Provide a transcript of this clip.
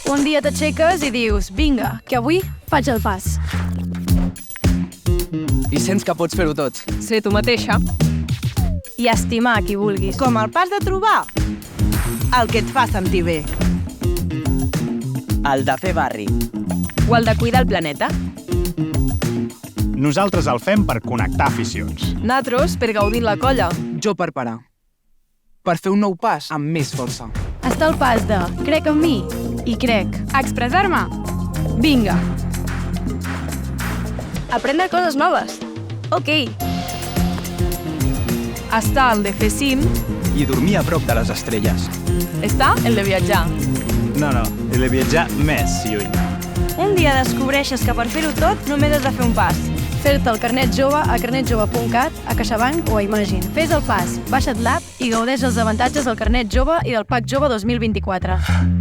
Un dia t'aixeques i dius, vinga, que avui faig el pas. I sents que pots fer-ho tot. Ser tu mateixa. I estimar qui vulguis. Com el pas de trobar el que et fa sentir bé. El de fer barri. O el de cuidar el planeta. Nosaltres el fem per connectar aficions. Natros per gaudir la colla. Jo per parar. Per fer un nou pas amb més força. Està el pas de crec en mi i crec. Expressar-me. Vinga. Aprendre coses noves. Ok. Està el de fer cim. I dormir a prop de les estrelles. Està el de viatjar. No, el de viatjar més lluny. Un dia descobreixes que per fer-ho tot només has de fer un pas. Fer-te el carnet jove a carnetjove.cat, a CaixaBank o a Imagine. Fes el pas, baixa't l'app i gaudeix dels avantatges del carnet jove i del PAC Jove 2024.